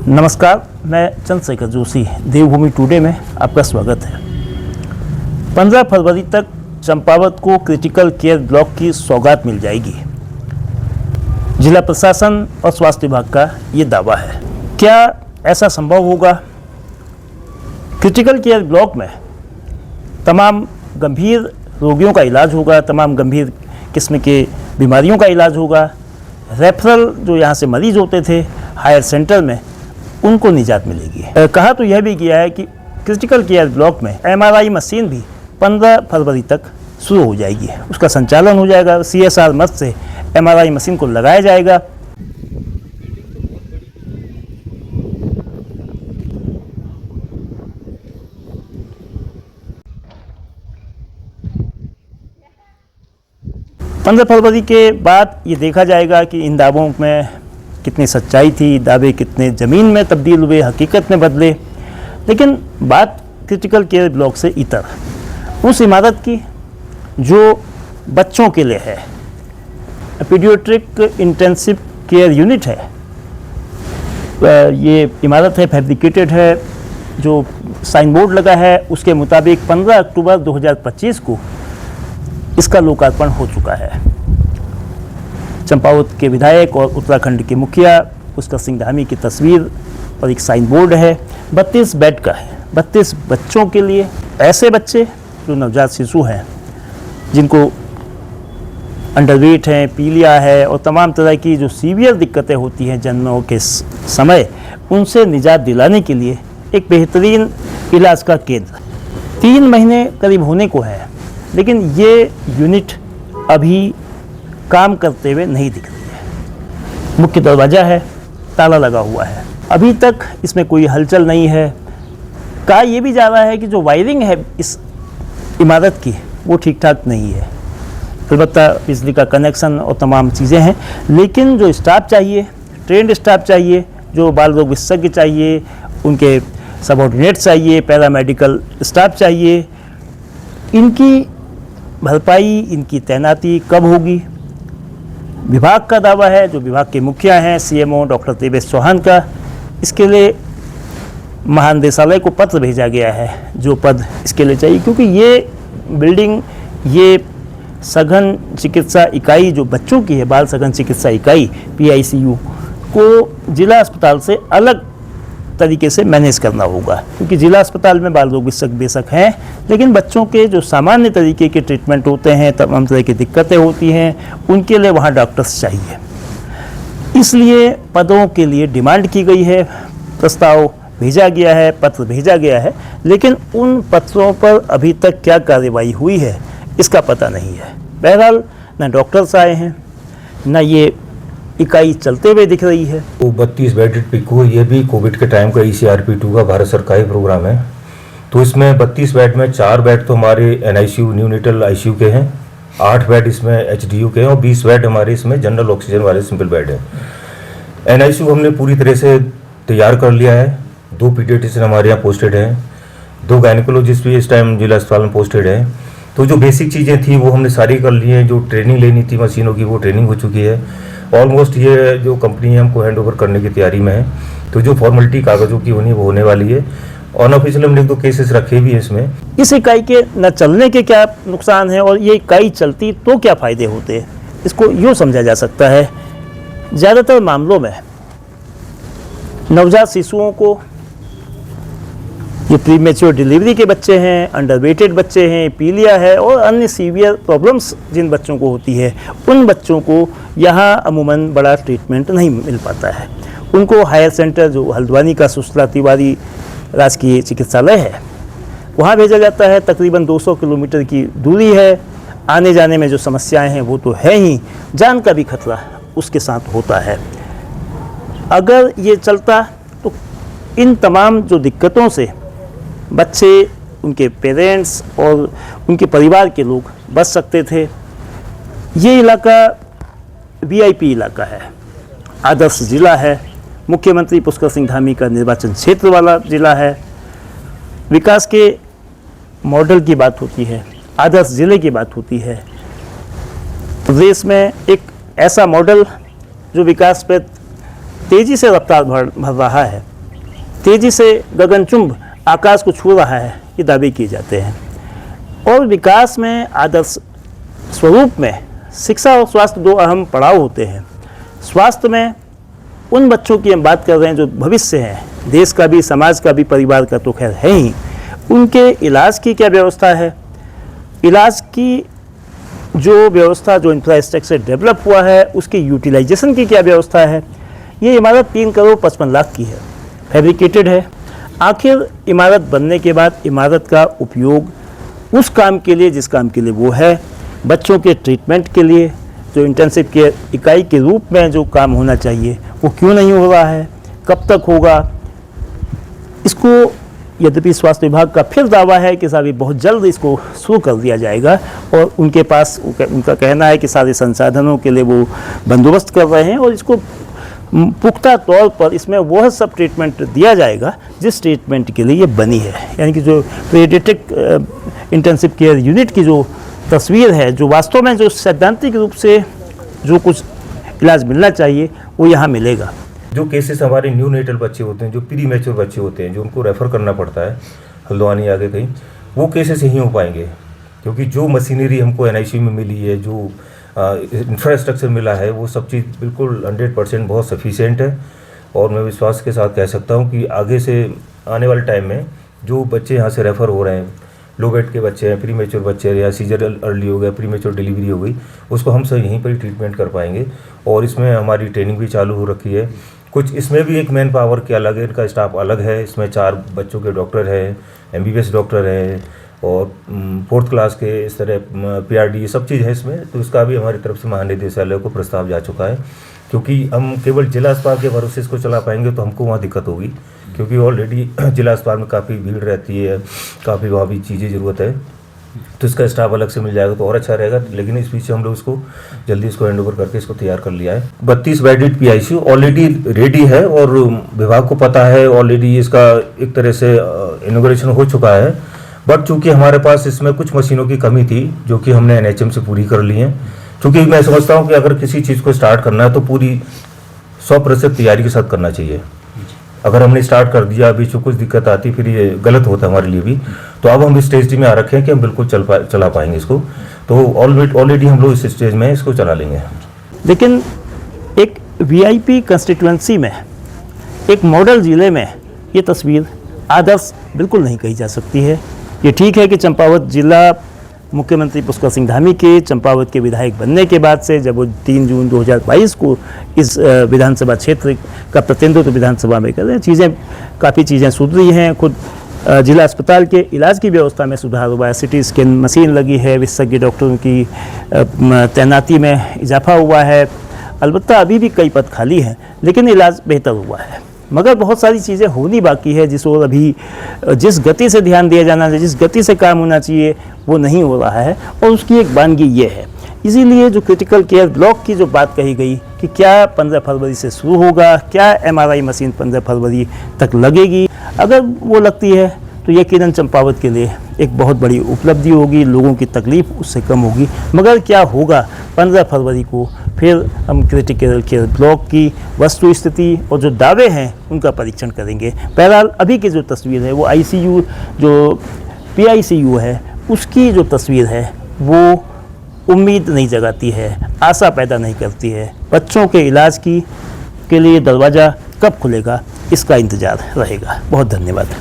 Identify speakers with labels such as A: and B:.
A: नमस्कार, मैं चंद्रशेखर जोशी। देवभूमि टुडे में आपका स्वागत है। 15 फरवरी तक चंपावत को क्रिटिकल केयर ब्लॉक की सौगात मिल जाएगी। जिला प्रशासन और स्वास्थ्य विभाग का ये दावा है। क्या ऐसा संभव होगा? क्रिटिकल केयर ब्लॉक में तमाम गंभीर रोगियों का इलाज होगा, तमाम गंभीर किस्म के बीमारियों का इलाज होगा। रेफरल जो यहाँ से मरीज होते थे हायर सेंटर में, उनको निजात मिलेगी। कहा तो यह भी गया है कि क्रिटिकल केयर ब्लॉक में MRI मशीन भी 15 फरवरी तक शुरू हो जाएगी। उसका संचालन हो जाएगा। CSR मद से MRI मशीन को लगाया जाएगा। पंद्रह फरवरी के बाद ये देखा जाएगा कि इन दावों में कितनी सच्चाई थी, दावे कितने ज़मीन में तब्दील हुए, हकीकत में बदले। लेकिन बात क्रिटिकल केयर ब्लॉक से इतर उस इमारत की जो बच्चों के लिए है, पीडियाट्रिक इंटेंसिव केयर यूनिट है। ये इमारत है, फैब्रिकेटेड है। जो साइन बोर्ड लगा है उसके मुताबिक 15 अक्टूबर 2025 को इसका लोकार्पण हो चुका है। चंपावत के विधायक और उत्तराखंड के मुखिया पुष्कर सिंह धामी की तस्वीर और एक साइन बोर्ड है। 32 बेड का है, 32 बच्चों के लिए। ऐसे बच्चे जो नवजात शिशु हैं, जिनको अंडरवेट हैं, पीलिया है और तमाम तरह की जो सीवियर दिक्कतें होती हैं जन्मों के समय, उनसे निजात दिलाने के लिए एक बेहतरीन इलाज का केंद्र 3 महीने करीब होने को है, लेकिन ये यूनिट अभी काम करते हुए नहीं दिख रही है। मुख्य दरवाज़ा है, ताला लगा हुआ है, अभी तक इसमें कोई हलचल नहीं है। कहा यह भी जा रहा है कि जो वायरिंग है इस इमारत की वो ठीक ठाक नहीं है। अलबत्ता बिजली का कनेक्शन और तमाम चीज़ें हैं, लेकिन जो स्टाफ चाहिए, ट्रेंड स्टाफ चाहिए, जो बाल रोग विशेषज्ञ चाहिए, उनके सबऑर्डिनेट चाहिए, पैरामेडिकल स्टाफ चाहिए, इनकी भरपाई, इनकी तैनाती कब होगी? विभाग का दावा है, जो विभाग के मुखिया हैं CMO डॉक्टर देवेश चौहान का, इसके लिए महानिदेशालय को पत्र भेजा गया है जो पद इसके लिए चाहिए, क्योंकि ये बिल्डिंग, ये सघन चिकित्सा इकाई जो बच्चों की है, बाल सघन चिकित्सा इकाई PICU को जिला अस्पताल से अलग तरीके से मैनेज करना होगा, क्योंकि जिला अस्पताल में बाल रोग विशेषज्ञ बेशक हैं, लेकिन बच्चों के जो सामान्य तरीके के ट्रीटमेंट होते हैं, तमाम तरह की दिक्कतें होती हैं, उनके लिए वहाँ डॉक्टर्स चाहिए। इसलिए पदों के लिए डिमांड की गई है, प्रस्ताव भेजा गया है, पत्र भेजा गया है, लेकिन उन पत्रों पर अभी तक क्या कार्रवाई हुई है इसका पता नहीं है। बहरहाल न डॉक्टर्स आए हैं, न ये इकाई चलते हुए दिख रही है।
B: वो 32 बेडेड पिको, ये भी कोविड के टाइम का ECRP2 का भारत सरकारी प्रोग्राम है। तो इसमें 32 बेड में 4 बेड तो हमारे NICU न्यूनेटल ICU के हैं, 8 बेड इसमें HDU के हैं और 20 बेड हमारे इसमें जनरल ऑक्सीजन वाले सिंपल बेड है। NICU हमने पूरी तरह से तैयार कर लिया है। 2 पीडियाट्रिशियन हमारे यहाँ पोस्टेड हैं, 2 गायनिकोलॉजिस्ट भी इस टाइम जिला अस्पताल में पोस्टेड हैं। तो जो बेसिक चीज़ें थी वो हमने सारी कर ली हैं। जो ट्रेनिंग लेनी थी मशीनों की, वो ट्रेनिंग हो चुकी है। ऑलमोस्ट ये जो कंपनी है हमको हैंड ओवर करने की तैयारी में है। तो जो फॉर्मेलिटी कागजों की होनी है वो होने वाली है। अनऑफिशियल हमने 2 केसेस रखे भी हैं इसमें।
A: इस इकाई के न चलने के क्या नुकसान हैं और ये इकाई चलती तो क्या फ़ायदे होते हैं, इसको यूँ समझा जा सकता है। ज़्यादातर मामलों में नवजात शिशुओं को, ये प्रीमेच्योर डिलीवरी के बच्चे हैं, अंडरवेटेड बच्चे हैं, पीलिया है और अन्य सीवियर प्रॉब्लम्स जिन बच्चों को होती है, उन बच्चों को यहाँ अमूमन बड़ा ट्रीटमेंट नहीं मिल पाता है। उनको हायर सेंटर जो हल्द्वानी का सुशीला तिवारी राजकीय चिकित्सालय है, वहाँ भेजा जाता है। तकरीबन 200 किलोमीटर की दूरी है। आने जाने में जो समस्याएं हैं वो तो है ही, जान का भी खतरा उसके साथ होता है। अगर ये चलता तो इन तमाम जो दिक्कतों से बच्चे, उनके पेरेंट्स और उनके परिवार के लोग बच सकते थे। ये इलाका VIP इलाका है, आदर्श ज़िला है, मुख्यमंत्री पुष्कर सिंह धामी का निर्वाचन क्षेत्र वाला ज़िला है। विकास के मॉडल की बात होती है, आदर्श ज़िले की बात होती है। प्रदेश में एक ऐसा मॉडल जो विकास पे तेज़ी से रफ्तार भर रहा है, तेज़ी से गगनचुंब आकाश को छू रहा है, ये दावे किए जाते हैं। और विकास में आदर्श स्वरूप में शिक्षा और स्वास्थ्य दो अहम पड़ाव होते हैं। स्वास्थ्य में उन बच्चों की हम बात कर रहे हैं जो भविष्य हैं, देश का भी, समाज का भी, परिवार का तो खैर है ही। उनके इलाज की क्या व्यवस्था है, इलाज की जो व्यवस्था, जो इंफ्रास्ट्रक्चर डेवलप हुआ है, उसके यूटिलाइजेशन की क्या व्यवस्था है। ये इमारत 3 करोड़ 55 लाख की है, फैब्रिकेटेड है। आखिर इमारत बनने के बाद इमारत का उपयोग उस काम के लिए जिस काम के लिए वो है, बच्चों के ट्रीटमेंट के लिए, जो इंटेंसिव केयर इकाई के रूप में जो काम होना चाहिए वो क्यों नहीं हो रहा है, कब तक होगा। इसको यद्यपि स्वास्थ्य विभाग का फिर दावा है कि साहब बहुत जल्द इसको शुरू कर दिया जाएगा, और उनके पास उनका कहना है कि सारे संसाधनों के लिए वो बंदोबस्त कर रहे हैं, और इसको पुख्ता तौर पर इसमें वह सब ट्रीटमेंट दिया जाएगा जिस ट्रीटमेंट के लिए ये बनी है। यानी कि जो पीडियाट्रिक इंटेंसिव केयर यूनिट की जो तस्वीर है, जो वास्तव में जो सैद्धांतिक रूप से जो कुछ इलाज मिलना चाहिए वो यहाँ मिलेगा।
B: जो केसेस हमारे न्यू नेटल बच्चे होते हैं, जो प्री मैच्योर बच्चे होते हैं, जो उनको रेफ़र करना पड़ता है हल्द्वानी आगे कहीं, वो केसेस यहीं हो पाएंगे, क्योंकि जो मशीनरी हमको NICU में मिली है, जो इंफ्रास्ट्रक्चर मिला है, वो सब चीज़ बिल्कुल 100% बहुत सफिशिएंट है। और मैं विश्वास के साथ कह सकता हूँ कि आगे से आने वाले टाइम में जो बच्चे यहाँ से रेफ़र हो रहे हैं, लो बेड के बच्चे हैं, प्री मैच्योर बच्चे हैं, या सीजर अर्ली हो गया, प्री मैच्योर डिलीवरी हो गई, उसको हम सब यहीं पर ही ट्रीटमेंट कर पाएंगे। और इसमें हमारी ट्रेनिंग भी चालू हो रखी है। कुछ इसमें भी एक मैन पावर के अलग है, इनका स्टाफ अलग है। इसमें 4 बच्चों के डॉक्टर हैं, MBBS डॉक्टर हैं, और 4th क्लास के इस तरह PRD सब चीज़ है इसमें। तो इसका भी हमारी तरफ से महानिदेशालय को प्रस्ताव जा चुका है, क्योंकि हम केवल जिला अस्पताल के भरोसे इसको चला पाएंगे तो हमको वहाँ दिक्कत होगी, क्योंकि ऑलरेडी जिला अस्पताल में काफ़ी भीड़ रहती है, काफ़ी वहाँ भी चीज़ें ज़रूरत है। तो इसका स्टाफ अलग से मिल जाएगा तो और अच्छा रहेगा। लेकिन इस बीच हम लोग इसको जल्दी इसको हैंड ओवर करके इसको तैयार कर लिया है। 32 बेडेड PICU ऑलरेडी रेडी है, और विभाग को पता है ऑलरेडी इसका एक तरह से इनॉग्रेशन हो चुका है। बट चूँकि हमारे पास इसमें कुछ मशीनों की कमी थी, जो कि हमने NHM से पूरी कर ली हैं। चूँकि मैं समझता हूँ कि अगर किसी चीज़ को स्टार्ट करना है तो पूरी 100% तैयारी के साथ करना चाहिए। अगर हमने स्टार्ट कर दिया, अभी जो कुछ दिक्कत आती फिर ये गलत होता है हमारे लिए भी। तो अब हम इस स्टेज में आ रखे हैं कि हम बिल्कुल चला पाएंगे इसको। तो ऑलरेडी हम लोग इस स्टेज में इसको चला लेंगे।
A: लेकिन एक VIP कंस्टिट्यूएंसी में, एक मॉडल ज़िले में ये तस्वीर आदर्श बिल्कुल नहीं कही जा सकती है। ये ठीक है कि चंपावत जिला मुख्यमंत्री पुष्कर सिंह धामी के चंपावत के विधायक बनने के बाद से, जब वो 3 जून 2022 को इस विधानसभा क्षेत्र का प्रतिनिधित्व विधानसभा में कर रहे हैं, काफ़ी चीज़ें सुधरी हैं। खुद जिला अस्पताल के इलाज की व्यवस्था में सुधार हुआ है, CT स्कैन मशीन लगी है, विशेषज्ञ डॉक्टरों की तैनाती में इजाफा हुआ है। अलबत्ता अभी भी कई पद खाली हैं, लेकिन इलाज बेहतर हुआ है। मगर बहुत सारी चीज़ें होनी बाकी है, जिस और अभी जिस गति से ध्यान दिया जाना चाहिए, जिस गति से काम होना चाहिए, वो नहीं हो रहा है। और उसकी एक वानगी ये है, इसीलिए जो क्रिटिकल केयर ब्लॉक की जो बात कही गई कि क्या 15 फरवरी से शुरू होगा, क्या MRI मशीन 15 फरवरी तक लगेगी, अगर वो लगती है तो यकीनन चंपावत के लिए एक बहुत बड़ी उपलब्धि होगी, लोगों की तकलीफ उससे कम होगी। मगर क्या होगा 15 फरवरी को, फिर हम क्रिटिकल केयर ब्लॉक की वस्तु स्थिति और जो दावे हैं उनका परीक्षण करेंगे। बहरहाल अभी की जो तस्वीर है वो ICU जो PICU है उसकी जो तस्वीर है वो उम्मीद नहीं जगाती है, आशा पैदा नहीं करती है। बच्चों के इलाज के लिए दरवाज़ा कब खुलेगा इसका इंतज़ार रहेगा। बहुत धन्यवाद।